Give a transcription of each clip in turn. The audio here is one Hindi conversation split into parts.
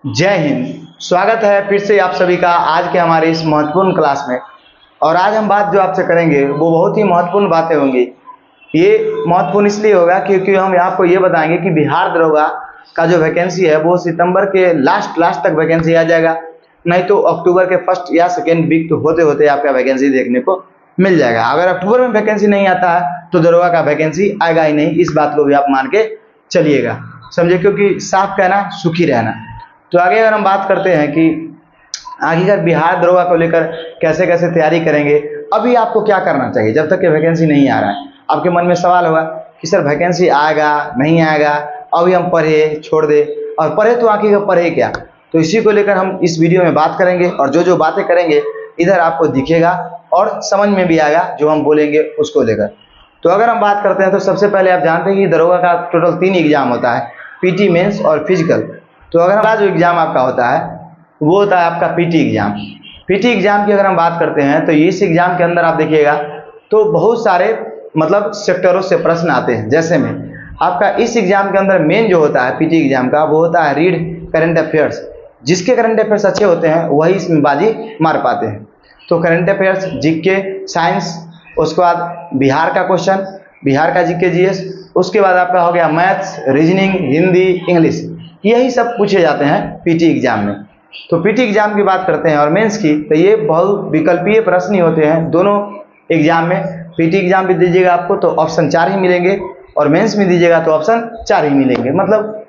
जय हिंद। स्वागत है फिर से आप सभी का आज के हमारे इस महत्वपूर्ण क्लास में। और आज हम बात जो आपसे करेंगे वो बहुत ही महत्वपूर्ण बातें होंगी। ये महत्वपूर्ण इसलिए होगा क्योंकि हम आपको ये बताएंगे कि बिहार दरोगा का जो वैकेंसी है वो सितंबर के लास्ट तक वैकेंसी आ जाएगा, नहीं तो अक्टूबर के फर्स्ट या सेकेंड वीक तो होते होते आपका वैकेंसी देखने को मिल जाएगा। अगर अक्टूबर में वैकेंसी नहीं आता है तो दरोगा का वैकेंसी आएगा ही नहीं, इस बात को भी आप मान के चलिएगा, समझे, क्योंकि साफ कहना सुखी रहना। तो आगे अगर हम बात करते हैं कि आखिरकार बिहार दरोगा को लेकर कैसे कैसे तैयारी करेंगे, अभी आपको क्या करना चाहिए जब तक कि वैकेंसी नहीं आ रहा है। आपके मन में सवाल होगा कि सर वैकेंसी आएगा नहीं आएगा, अभी हम पढ़े छोड़ दे, और पढ़े तो आखिर पढ़े क्या। तो इसी को लेकर हम इस वीडियो में बात करेंगे, और जो बातें करेंगे इधर आपको दिखेगा और समझ में भी आएगा जो हम बोलेंगे उसको लेकर। तो अगर हम बात करते हैं तो सबसे पहले आप जानते हैं कि दरोगा का टोटल 3 एग्जाम होता है, पीटी, मेंस और फिजिकल। तो अगर हमारा जो एग्ज़ाम आपका होता है वो होता है आपका पीटी एग्ज़ाम। पीटी एग्ज़ाम की अगर हम बात करते हैं तो इस एग्ज़ाम के अंदर आप देखिएगा तो बहुत सारे मतलब सेक्टरों से प्रश्न आते हैं। जैसे में आपका इस एग्ज़ाम के अंदर मेन जो होता है पीटी एग्ज़ाम का वो होता है रीड करंट अफेयर्स। जिसके करंट अफेयर्स अच्छे होते हैं वही इसमें बाजी मार पाते हैं। तो करंट अफेयर्स, जीके, साइंस, उसके बाद बिहार का क्वेश्चन, बिहार का जीके, जीएस, उसके बाद आपका हो गया मैथ्स, रीजनिंग, हिंदी, इंग्लिश, यही सब पूछे जाते हैं पीटी एग्जाम में। तो पीटी एग्जाम की बात करते हैं और मेंस की, तो ये बहुत विकल्पीय प्रश्न ही होते हैं दोनों एग्जाम में। पीटी एग्जाम भी दीजिएगा आपको तो ऑप्शन 4 ही मिलेंगे, और मेंस में दीजिएगा तो ऑप्शन 4 ही मिलेंगे, मतलब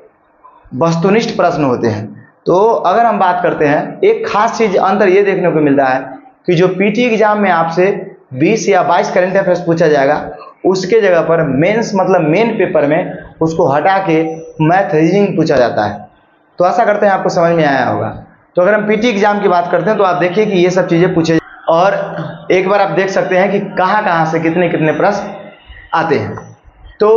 वस्तुनिष्ठ प्रश्न होते हैं। तो अगर हम बात करते हैं एक खास चीज अंतर ये देखने को मिलता है कि जो पीटी एग्जाम में आपसे 20 या 22 करंट अफेयर्स पूछा जाएगा, उसके जगह पर मेंस मतलब मेन पेपर में उसको हटा के मैथ, रीजनिंग पूछा जाता है। तो आशा करते हैं आपको समझ में आया होगा। तो अगर हम पीटी एग्जाम की बात करते हैं तो आप देखिए कि ये सब चीज़ें पूछे, और एक बार आप देख सकते हैं कि कहाँ से कितने कितने प्रश्न आते हैं। तो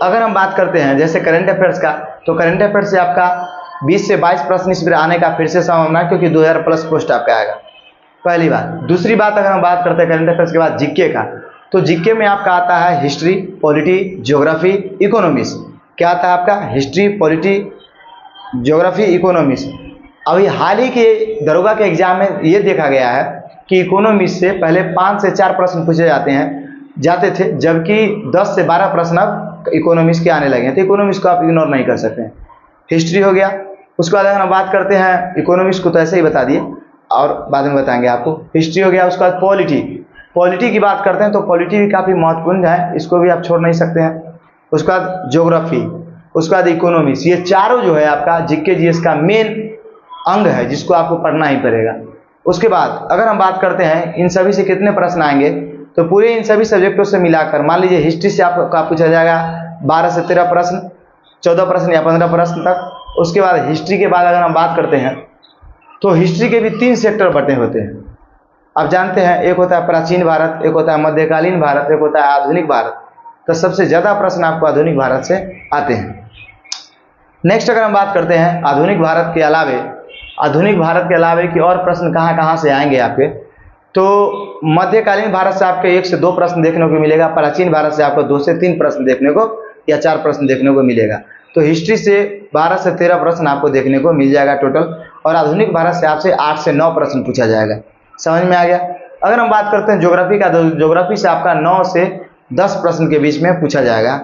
अगर हम बात करते हैं जैसे करंट अफेयर्स का, तो करंट अफेयर्स से आपका 20 से 22 प्रश्न इस बार आने का फिर से संभावना है, क्योंकि 2000 प्लस पोस्ट आपका आएगा, पहली बात। दूसरी बात, अगर हम बात करते हैं करंट अफेयर्स के बाद जीके का, तो जीके में आपका आता है हिस्ट्री, पॉलिटी, ज्योग्राफी, इकोनॉमिक्स। क्या आता है आपका? History, polity, geography, economics. अभी हाल ही के दरोगा के एग्जाम में ये देखा गया है कि इकोनॉमिक्स से पहले 5 से 4 प्रश्न पूछे जाते थे, जबकि 10 से 12 प्रश्न अब इकोनॉमिक्स के आने लगे हैं। तो इकोनॉमिक्स को आप इग्नोर नहीं कर सकते हैं। हिस्ट्री हो गया, उसके बाद अगर हम बात करते हैं इकोनॉमिक्स को तो ऐसे ही बता दिए और बाद में बताएंगे आपको। हिस्ट्री हो गया, उसके बाद पॉलिटी की बात करते हैं तो पॉलिटी भी काफ़ी महत्वपूर्ण है, इसको भी आप छोड़ नहीं सकते हैं। उसके बाद ज्योग्राफी, उसके बाद इकोनॉमिक्स, ये चारों जो है आपका जीके जीएस का मेन अंग है जिसको आपको पढ़ना ही पड़ेगा। उसके बाद अगर हम बात करते हैं इन सभी से कितने प्रश्न आएंगे, तो पूरे इन सभी सब्जेक्टों से मिलाकर मान लीजिए हिस्ट्री से आपका पूछा जाएगा 12 से 13 प्रश्न, 14 प्रश्न या 15 प्रश्न तक। उसके बाद हिस्ट्री के बाद अगर हम बात करते हैं तो हिस्ट्री के भी 3 सेक्टर बटे होते हैं। आप जानते हैं एक होता है प्राचीन भारत, एक होता है मध्यकालीन भारत, एक होता है आधुनिक भारत। तो सबसे ज़्यादा प्रश्न आपको आधुनिक भारत से आते हैं। नेक्स्ट अगर हम बात करते हैं आधुनिक भारत के अलावे कि और प्रश्न कहाँ से आएंगे आपके, तो मध्यकालीन भारत से आपके 1 से 2 प्रश्न देखने को मिलेगा, प्राचीन भारत से आपको 2 से 3 प्रश्न देखने को या 4 प्रश्न देखने को मिलेगा। तो हिस्ट्री से 12 से 13 प्रश्न आपको देखने को मिल जाएगा टोटल, और आधुनिक भारत से आपसे 8 से 9 प्रश्न पूछा जाएगा। समझ में आ गया। अगर हम बात करते हैं ज्योग्राफी का, तो ज्योग्राफी से आपका 9 से 10 प्रश्न के बीच में पूछा जाएगा,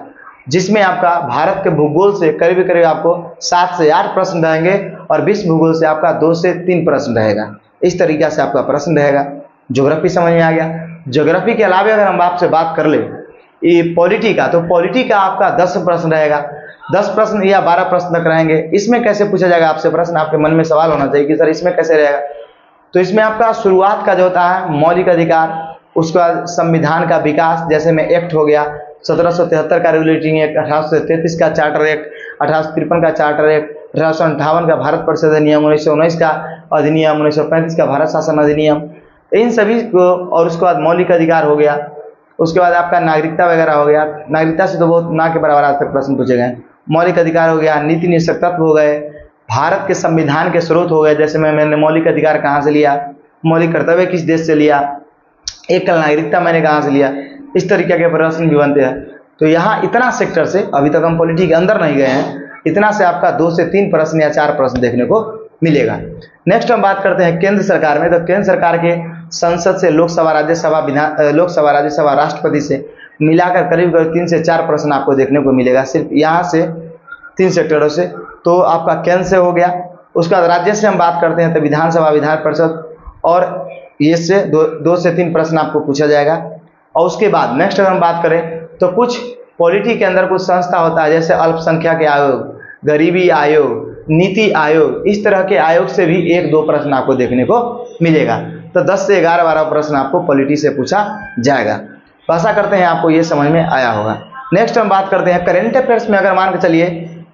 जिसमें आपका भारत के भूगोल से करीब आपको 7 से 8 प्रश्न रहेंगे, और विश्व भूगोल से आपका 2 से 3 प्रश्न रहेगा। इस तरीके से आपका प्रश्न रहेगा। ज्योग्राफी समझ में आ गया। ज्योग्राफी के अलावा अगर हम आपसे बात कर ले ये पॉलिटी का, तो पॉलिटी का आपका 10 प्रश्न रहेगा, 10 प्रश्न या 12 प्रश्न तक रहेंगे। इसमें कैसे पूछा जाएगा आपसे प्रश्न, आपके मन में सवाल होना चाहिए कि सर इसमें कैसे रहेगा। तो इसमें आपका शुरुआत का जो होता है मौलिक अधिकार, उसके बाद संविधान का विकास, जैसे में एक्ट हो गया 1773 का रेगुलेटिंग एक्ट, 1833 का चार्टर एक्ट, 1853 का चार्टर एक्ट, 1858 का भारत परिषद अधिनियम, 1919 का अधिनियम, 1935 का भारत शासन अधिनियम, इन सभी को। और उसके बाद मौलिक अधिकार हो गया, उसके बाद आपका नागरिकता वगैरह हो गया। नागरिकता से तो बहुत ना के बराबर आज तक प्रश्न पूछे गए। मौलिक अधिकार हो गया, नीति निषेधक तत्व हो गए, भारत के संविधान के स्रोत हो गए, जैसे मैंने मौलिक अधिकार कहाँ से लिया, मौलिक कर्तव्य किस देश से लिया, एक कल नागरिकता मैंने कहाँ से लिया, इस तरीके के प्रश्न भी बनते हैं। तो यहाँ इतना सेक्टर से, अभी तक हम पॉलिटी के अंदर नहीं गए हैं, इतना से आपका 2 से 3 प्रश्न या 4 प्रश्न देखने को मिलेगा। नेक्स्ट हम बात करते हैं केंद्र सरकार में। तो केंद्र सरकार के संसद से, लोकसभा, राज्यसभा, राष्ट्रपति से मिलाकर करीब करीब 3 से 4 प्रश्न आपको देखने को मिलेगा, सिर्फ यहाँ से 3 सेक्टरों से। तो आपका केंद्र से हो गया। उसके बाद राज्य से हम बात करते हैं तो विधानसभा, विधान परिषद, और ये से 2 से 3 प्रश्न आपको पूछा जाएगा। और उसके बाद नेक्स्ट अगर हम बात करें तो कुछ पॉलिटी के अंदर कुछ संस्था होता है, जैसे अल्पसंख्यक आयोग, गरीबी आयोग, नीति आयोग, इस तरह के आयोग से भी 1-2 प्रश्न आपको देखने को मिलेगा। तो 10 से 11-12 प्रश्न आपको पॉलिटी से पूछा जाएगा। तो आशा करते हैं आपको ये समझ में आया होगा। नेक्स्ट हम बात करते हैं करेंट अफेयर्स में। अगर मान के चलिए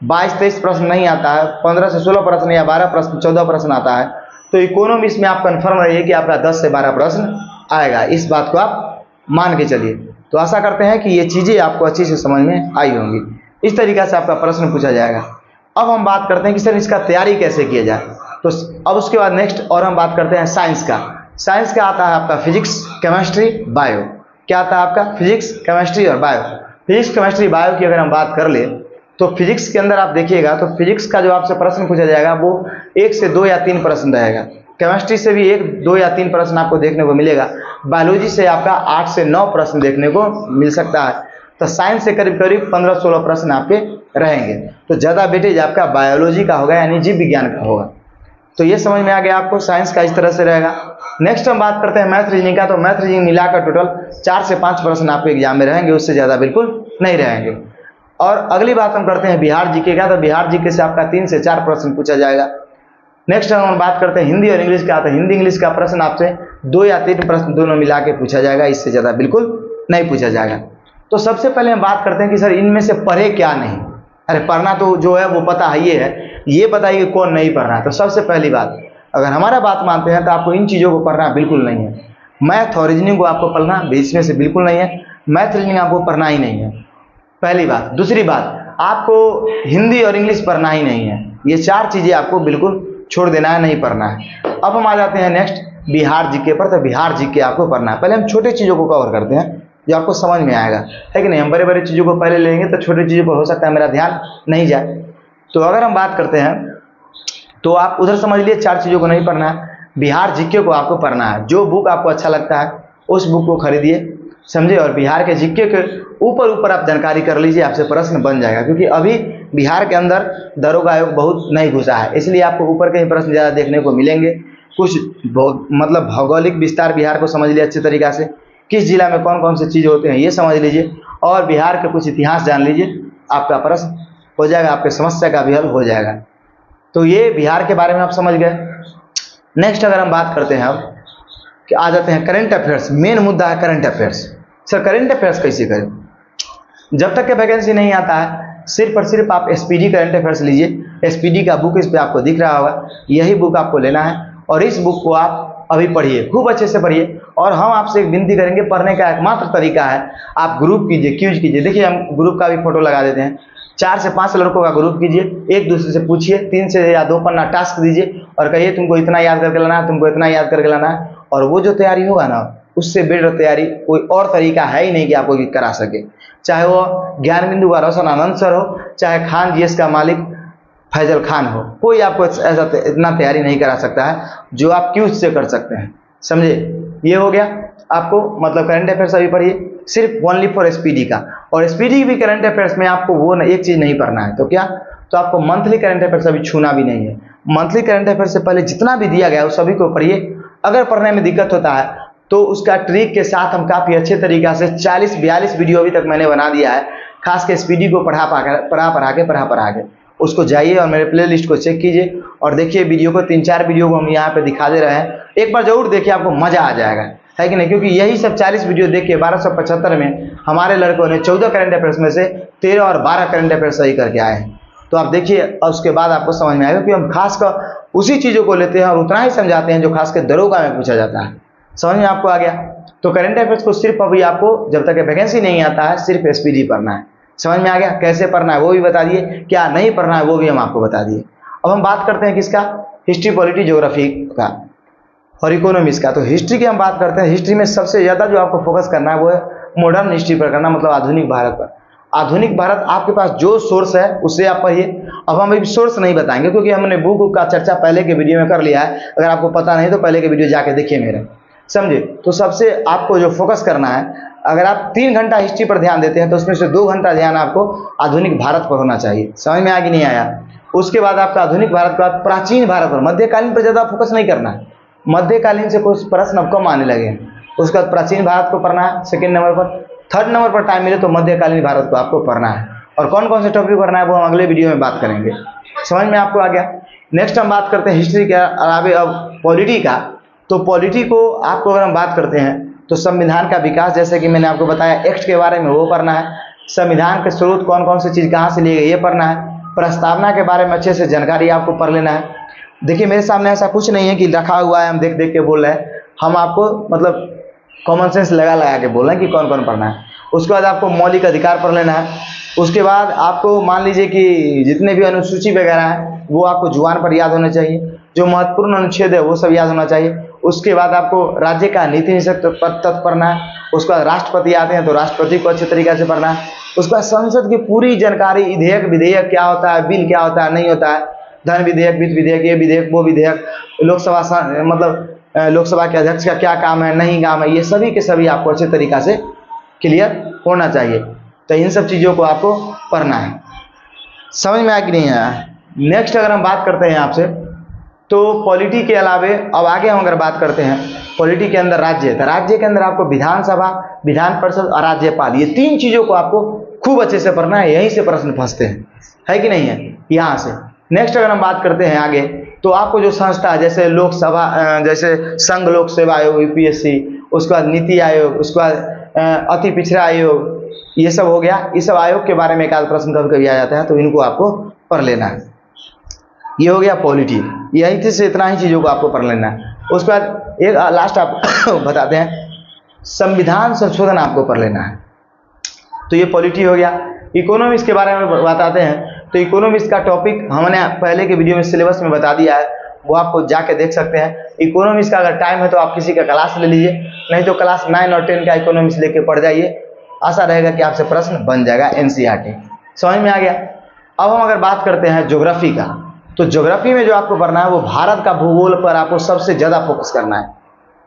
22-23 प्रश्न नहीं आता है, 15 से 16 प्रश्न या 12 प्रश्न, 14 प्रश्न आता है, तो इकोनॉमिक्स में आप कंफर्म रहिए कि आपका 10 से 12 प्रश्न आएगा। इस बात को आप मान के चलिए। तो आशा करते हैं कि ये चीज़ें आपको अच्छी से समझ में आई होंगी। इस तरीक़ा से आपका प्रश्न पूछा जाएगा। अब हम बात करते हैं कि सर इसका तैयारी कैसे किया जाए। तो अब उसके बाद नेक्स्ट और हम बात करते हैं साइंस का। साइंस का आता है आपका फिजिक्स, केमिस्ट्री, बायो। क्या आता है आपका? फिजिक्स, केमिस्ट्री और बायो। फिजिक्स, केमिस्ट्री, बायो की अगर हम बात कर ले तो फिजिक्स के अंदर आप देखिएगा तो फिजिक्स का जो आपसे प्रश्न पूछा जाएगा वो 1 से 2 या 3 प्रश्न रहेगा। केमिस्ट्री से भी 1, 2 या 3 प्रश्न आपको देखने को मिलेगा। बायोलॉजी से आपका 8 से 9 प्रश्न देखने को मिल सकता है। तो साइंस से करीब करीब 15-16 प्रश्न आपके रहेंगे। तो ज़्यादा वेटेज आपका बायोलॉजी का होगा, यानी जीव विज्ञान का होगा। तो ये समझ में आ गया आपको, साइंस का इस तरह से रहेगा। नेक्स्ट हम बात करते हैं मैथ रीजनिंग का। तो मैथ रीजनिंग मिलाकर टोटल 4 से 5 प्रश्न आपके एग्जाम में रहेंगे, उससे ज़्यादा बिल्कुल नहीं रहेंगे। और अगली बात हम करते हैं बिहार जीके का। तो बिहार जीके से आपका 3 से 4 प्रश्न पूछा जाएगा। नेक्स्ट हम बात करते हैं हिंदी और इंग्लिश का। तो हिंदी इंग्लिश का प्रश्न आपसे 2 या 3 प्रश्न दोनों मिला के पूछा जाएगा, इससे ज़्यादा बिल्कुल नहीं पूछा जाएगा। तो सबसे पहले हम बात करते हैं कि सर इनमें से पढ़े क्या नहीं। अरे पढ़ना तो जो है वो पता है, ये बताइए कौन नहीं पढ़ना है। तो सबसे पहली बात, अगर हमारा बात मानते हैं तो आपको इन चीज़ों को पढ़ना बिल्कुल नहीं है। मैथ और रीजनिंग को आपको पढ़ना बीच में से बिल्कुल नहीं है। मैथ रीजनिंग आपको पढ़ना ही नहीं है, पहली बात। दूसरी बात, आपको हिंदी और इंग्लिश पढ़ना ही नहीं है। ये 4 चीज़ें आपको बिल्कुल छोड़ देना है, नहीं पढ़ना है। अब हम आ जाते हैं नेक्स्ट बिहार जीके पर। तो बिहार जीके आपको पढ़ना है। पहले हम छोटे चीज़ों को कवर करते हैं जो आपको समझ में आएगा, है कि नहीं। हम बड़े बड़े चीज़ों को पहले लेंगे तो छोटी चीज़ों पर हो सकता है मेरा ध्यान नहीं जाए। तो अगर हम बात करते हैं तो आप उधर समझ लिए 4 चीज़ों को नहीं पढ़ना है, बिहार जीके को आपको पढ़ना है। जो बुक आपको अच्छा लगता है उस बुक को खरीदिए, समझे, और बिहार के जीके के ऊपर आप जानकारी कर लीजिए, आपसे प्रश्न बन जाएगा। क्योंकि अभी बिहार के अंदर दरोगा आयोग बहुत नहीं घुसा है, इसलिए आपको ऊपर के ही प्रश्न ज़्यादा देखने को मिलेंगे। कुछ मतलब भौगोलिक विस्तार बिहार को समझ लिए अच्छे तरीक़ा से, किस जिला में कौन कौन से चीज़ होते हैं ये समझ लीजिए, और बिहार के कुछ इतिहास जान लीजिए, आपका प्रश्न हो जाएगा, आपके समस्या का भी हल हो जाएगा। तो ये बिहार के बारे में आप समझ गए। नेक्स्ट अगर हम बात करते हैं अब कि आ जाते हैं करंट अफेयर्स। मेन मुद्दा है current affairs. Sir current affairs कैसे करें? जब तक के वैकेंसी नहीं आता है सिर्फ और सिर्फ आप एसपीडी करंट अफेयर्स लीजिए। एसपीडी का बुक इस पर आपको दिख रहा होगा, यही बुक आपको लेना है और इस बुक को आप अभी पढ़िए, खूब अच्छे से पढ़िए। और हम आपसे एक विनती करेंगे, पढ़ने का एकमात्र तरीका है आप ग्रुप कीजिए, क्यूज कीजिए। देखिए हम ग्रुप का भी फोटो लगा देते हैं। 4 से 5 लड़कों का ग्रुप कीजिए, एक दूसरे से पूछिए, 3 से या 2 पन्ना टास्क दीजिए और कहिए तुमको इतना याद करके लाना है, तुमको इतना याद करके लाना है। और वो जो तैयारी होगा ना, उससे बेटर तैयारी कोई और तरीका है ही नहीं कि आपको करा सके। चाहे वो ज्ञान बिंदु का रोशन आनंद सर हो, चाहे खान जीएस का मालिक फैजल खान हो, कोई आपको ऐसा इतना तैयारी नहीं करा सकता है जो आप क्यूज से कर सकते हैं, समझे। ये हो गया आपको, मतलब करंट अफेयर्स अभी पढ़िए सिर्फ ओनली फॉर एसपीडी का। और एसपीडी भी करंट अफेयर्स में आपको वो एक चीज़ नहीं पढ़ना है। तो क्या? तो आपको मंथली करंट अफेयर्स अभी छूना भी नहीं है। मंथली करंट अफेयर्स से पहले जितना भी दिया गया है उस सभी को पढ़िए। अगर पढ़ने में दिक्कत होता है तो उसका ट्रिक के साथ हम काफ़ी अच्छे तरीक़ा से 40-42 वीडियो अभी तक मैंने बना दिया है, खास के एसपीडी को पढ़ा के उसको जाइए और मेरे प्ले लिस्ट को चेक कीजिए और देखिए वीडियो को, 3-4 वीडियो को हम यहाँ पे दिखा दे रहे हैं। एक बार जरूर देखिए, आपको मज़ा आ जाएगा, है कि नहीं। क्योंकि यही सब 40 वीडियो देख के 1275 में हमारे लड़कों ने 14 करंट अफेयर्स में से 13 और 12 करंट अफेयर्स सही करके आए हैं। तो आप देखिए और उसके बाद आपको समझ में आएगा कि हम खास कर उसी चीज़ों को लेते हैं और उतना ही समझाते हैं जो खास कर दरोगा में पूछा जाता है। समझ में आपको आ गया? तो करंट अफेयर्स को सिर्फ अभी आपको जब तक वैकेंसी नहीं आता है सिर्फ एसपीडी पढ़ना है। समझ में आ गया? कैसे पढ़ना है वो भी बता दिए, क्या नहीं पढ़ना है वो भी हम आपको बता दिए। अब हम बात करते हैं किसका? हिस्ट्री, पॉलिटी, ज्योग्राफी का और इकोनॉमिक्स का। तो हिस्ट्री की हम बात करते हैं। हिस्ट्री में सबसे ज़्यादा जो आपको फोकस करना है वो है मॉडर्न हिस्ट्री पर करना, मतलब आधुनिक भारत पर। आधुनिक भारत आपके पास जो सोर्स है उससे आप पढ़िए। अब हम अभी सोर्स नहीं बताएंगे क्योंकि हमने बुक का चर्चा पहले के वीडियो में कर लिया है। अगर आपको पता नहीं तो पहले के वीडियो जाके देखिए मेरे, समझे। तो सबसे आपको जो फोकस करना है, अगर आप 3 घंटा हिस्ट्री पर ध्यान देते हैं तो उसमें से 2 घंटा ध्यान आपको आधुनिक भारत पर होना चाहिए। समझ में आ कि नहीं आया? उसके बाद आपका आधुनिक भारत के बाद प्राचीन भारत पर, मध्यकालीन पर ज़्यादा फोकस नहीं करना है। मध्यकालीन से कुछ प्रश्न अब कम आने लगे हैं। उसके बाद प्राचीन भारत को पढ़ना है सेकंड नंबर पर। थर्ड नंबर पर टाइम मिले तो मध्यकालीन भारत को आपको पढ़ना है। और कौन कौन से टॉपिक पढ़ना है वो हम अगले वीडियो में बात करेंगे। समझ में आपको आ गया? नेक्स्ट हम बात करते हैं हिस्ट्री के अलावे अब पॉलिटी का। तो पॉलिटी को आपको अगर हम बात करते हैं तो संविधान का विकास, जैसे कि मैंने आपको बताया, एक्ट के बारे में वो पढ़ना है। संविधान के स्रोत कौन कौन सी चीज़ कहाँ से ली गई ये पढ़ना है। प्रस्तावना के बारे में अच्छे से जानकारी आपको पढ़ लेना है। देखिए मेरे सामने ऐसा कुछ नहीं है कि रखा हुआ है हम देख देख के बोल रहे हैं, हम आपको मतलब कॉमन सेंस लगा लगा के बोल रहे हैं कि कौन कौन पढ़ना है। उसके बाद आपको मौलिक अधिकार पढ़ लेना है। उसके बाद आपको मान लीजिए कि जितने भी अनुसूची वगैरह हैं वो आपको जुबान पर याद होने चाहिए। जो महत्वपूर्ण अनुच्छेद है वो सब याद होना चाहिए। उसके बाद आपको राज्य का नीति निषेध तत्व पढ़ना है। उसके बाद राष्ट्रपति आते हैं तो राष्ट्रपति को अच्छे तरीके से पढ़ना है। उसके बाद संसद की पूरी जानकारी, विधेयक क्या होता है, बिल क्या होता है, नहीं होता है, धन विधेयक, वित्त विधेयक, ये विधेयक, वो विधेयक, लोकसभा मतलब लोकसभा के अध्यक्ष का क्या काम है, नहीं काम है, ये सभी के सभी आपको अच्छे तरीक़ा से क्लियर होना चाहिए। तो इन सब चीज़ों को आपको पढ़ना है। समझ में आया कि नहीं आया? नेक्स्ट अगर हम बात करते हैं आपसे तो पॉलिटी के अलावे अब आगे हम अगर बात करते हैं पॉलिटी के अंदर राज्य, तो राज्य के अंदर आपको विधानसभा, विधान परिषद और राज्यपाल, ये 3 चीज़ों को आपको खूब अच्छे से पढ़ना है। यहीं से प्रश्न फंसते हैं, है कि नहीं है? यहाँ से। नेक्स्ट अगर हम बात करते हैं आगे तो आपको जो संस्था जैसे लोकसभा, जैसे संघ लोक सेवा आयोग यूपीएससी, उसके बाद नीति आयोग, उसके बाद अति पिछड़ा आयोग, ये सब हो गया। इस सब आयोग के बारे में एक आध प्रश्न कभी कभी आ जाता है तो इनको आपको पढ़ लेना है। ये हो गया पॉलिटी, यही से इतना ही चीज़ों को आपको पढ़ लेना है। उसके बाद एक लास्ट आप बताते हैं संविधान संशोधन आपको पढ़ लेना है। तो ये पॉलिटी हो गया। इकोनॉमिक्स के बारे में बताते हैं तो इकोनॉमिक्स का टॉपिक हमने पहले के वीडियो में सिलेबस में बता दिया है, वो आपको जाके देख सकते हैं। इकोनॉमिक्स का अगर टाइम है तो आप किसी का क्लास ले लीजिए, नहीं तो क्लास 9 और 10 का इकोनॉमिक्स लेके पढ़ जाइए। आशा रहेगा कि आपसे प्रश्न बन जाएगा एनसीईआरटी। समझ में आ गया? अब हम अगर बात करते हैं ज्योग्राफी का, तो ज्योग्राफी में जो आपको पढ़ना है वो भारत का भूगोल पर आपको सबसे ज़्यादा फोकस करना है,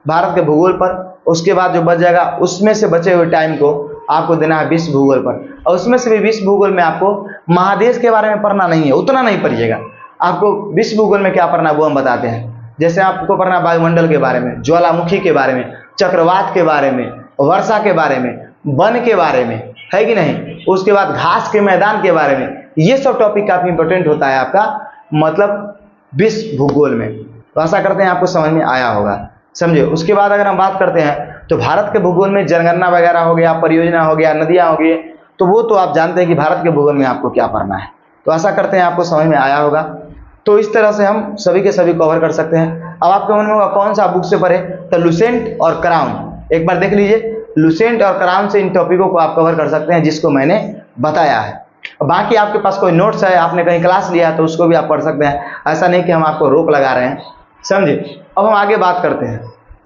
भारत के भूगोल पर। उसके बाद जो बच जाएगा उसमें से बचे हुए टाइम को आपको देना है विश्व भूगोल पर। और उसमें से भी विश्व भूगोल में आपको महादेश के बारे में पढ़ना नहीं है, उतना नहीं पढ़िएगा। आपको विश्व भूगोल में क्या पढ़ना है वो हम बताते हैं। जैसे आपको पढ़ना वायुमंडल के बारे में, ज्वालामुखी के बारे में, चक्रवात के बारे में, वर्षा के बारे में, वन के बारे में, है कि नहीं। उसके बाद घास के मैदान के बारे में। ये सब टॉपिक काफ़ी इंपॉर्टेंट होता है आपका मतलब विश्व भूगोल में। तो आशा करते हैं आपको समझ में आया होगा, समझे। उसके बाद अगर हम बात करते हैं तो भारत के भूगोल में जनगणना वगैरह हो गया, परियोजना हो गया, नदियाँ हो गई, तो वो तो आप जानते हैं कि भारत के भूगोल में आपको क्या पढ़ना है। तो आशा करते हैं आपको समझ में आया होगा। तो इस तरह से हम सभी के सभी कवर कर सकते हैं। अब आपके मन में होगा कौन सा बुक से पढ़े, तो लुसेंट और क्राउन एक बार देख लीजिए। लुसेंट और क्राउन से इन टॉपिकों को आप कवर कर सकते हैं जिसको मैंने बताया है। बाकी आपके पास कोई नोट्स है, आपने कहीं क्लास लिया है तो उसको भी आप पढ़ सकते हैं। ऐसा नहीं कि हम आपको रोक लगा रहे हैं, समझे। अब हम आगे बात करते हैं,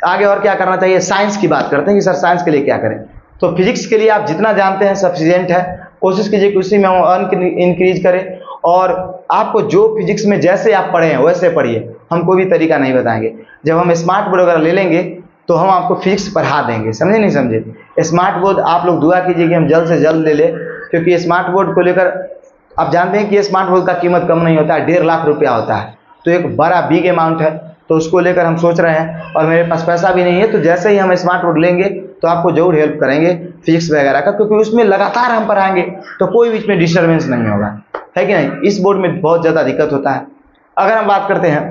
आगे और क्या करना चाहिए। साइंस की बात करते हैं कि सर साइंस के लिए क्या करें। तो फिजिक्स के लिए आप जितना जानते हैं सफिशिएंट है, कोशिश कीजिए कि उसी में हम इंक्रीज करें। और आपको जो फिजिक्स में जैसे आप पढ़े हैं वैसे पढ़िए, हम कोई भी तरीका नहीं बताएंगे। जब हम स्मार्ट बोर्ड वगैरह ले लेंगे तो हम आपको फिजिक्स पढ़ा देंगे, समझे नहीं समझे। स्मार्ट बोर्ड आप लोग दुआ कीजिए कि हम जल्द से जल्द ले लें, क्योंकि स्मार्ट बोर्ड को लेकर आप जानते हैं कि स्मार्ट बोर्ड का कीमत कम नहीं होता है, 1.5 लाख रुपया होता है। तो एक बड़ा बिग अमाउंट है, तो उसको लेकर हम सोच रहे हैं और मेरे पास पैसा भी नहीं है। तो जैसे ही हम स्मार्ट बोर्ड लेंगे तो आपको जरूर हेल्प करेंगे फिजिक्स वगैरह का, क्योंकि उसमें लगातार हम पढ़ाएंगे तो कोई बीच में डिस्टर्बेंस नहीं होगा, है कि नहीं। इस बोर्ड में बहुत ज़्यादा दिक्कत होता है। अगर हम बात करते हैं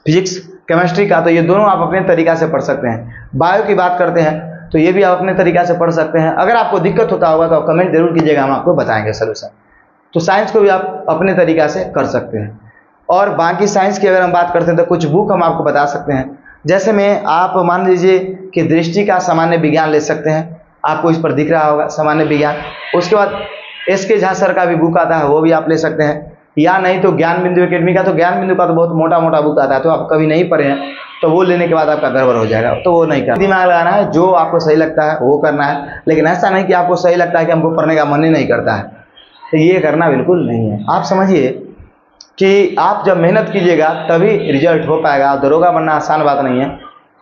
फिजिक्स केमिस्ट्री का, तो ये दोनों आप अपने तरीक़ा से पढ़ सकते हैं। बायो की बात करते हैं तो ये भी आप अपने तरीक़ा से पढ़ सकते हैं। अगर आपको दिक्कत होता होगा तो आप कमेंट जरूर कीजिएगा, हम आपको बताएंगे सोल्यूशन। तो साइंस को भी आप अपने तरीक़ा से कर सकते हैं। और बाकी साइंस की अगर हम बात करते हैं तो कुछ बुक हम आपको बता सकते हैं। जैसे में आप मान लीजिए कि दृष्टि का सामान्य विज्ञान ले सकते हैं, आपको इस पर दिख रहा होगा सामान्य विज्ञान। उसके बाद एस.के. झा सर का भी बुक आता है, वो भी आप ले सकते हैं। या नहीं तो ज्ञान बिंदु एकेडमी का, तो ज्ञान बिंदु का तो बहुत मोटा मोटा बुक आता है, तो आप कभी नहीं पढ़े हैं तो वो लेने के बाद आपका गड़बड़ हो जाएगा, तो वो नहीं करना। दिमाग लगाना है, जो आपको सही लगता है वो करना है, लेकिन ऐसा नहीं कि आपको सही लगता है कि हमको पढ़ने का मन ही नहीं करता है, तो ये करना बिल्कुल नहीं है। आप समझिए कि आप जब मेहनत कीजिएगा तभी रिजल्ट हो पाएगा। दरोगा बनना आसान बात नहीं है।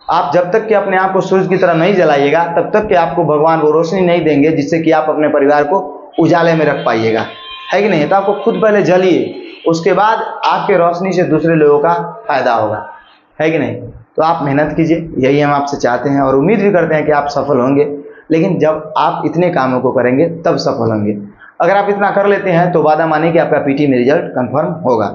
आप जब तक कि अपने आप को सूरज की तरह नहीं जलाइएगा तब तक कि आपको भगवान वो रोशनी नहीं देंगे जिससे कि आप अपने परिवार को उजाले में रख पाइएगा, है कि नहीं। तो आपको खुद पहले जलिए, उसके बाद आपके रोशनी से दूसरे लोगों का फायदा होगा, है कि नहीं। तो आप मेहनत कीजिए, यही हम आपसे चाहते हैं और उम्मीद भी करते हैं कि आप सफल होंगे। लेकिन जब आप इतने कामों को करेंगे तब सफल होंगे। अगर आप इतना कर लेते हैं तो वादा मानिए कि आपका पीटी में रिजल्ट कंफर्म होगा।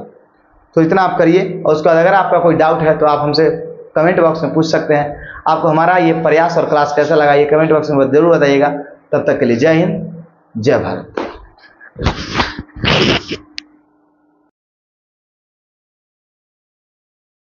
तो इतना आप करिए, और उसके बाद अगर आपका कोई डाउट है तो आप हमसे कमेंट बॉक्स में पूछ सकते हैं। आपको हमारा ये प्रयास और क्लास कैसा लगा ये कमेंट बॉक्स में जरूर बताइएगा। तब तक के लिए जय हिंद, जय भारत।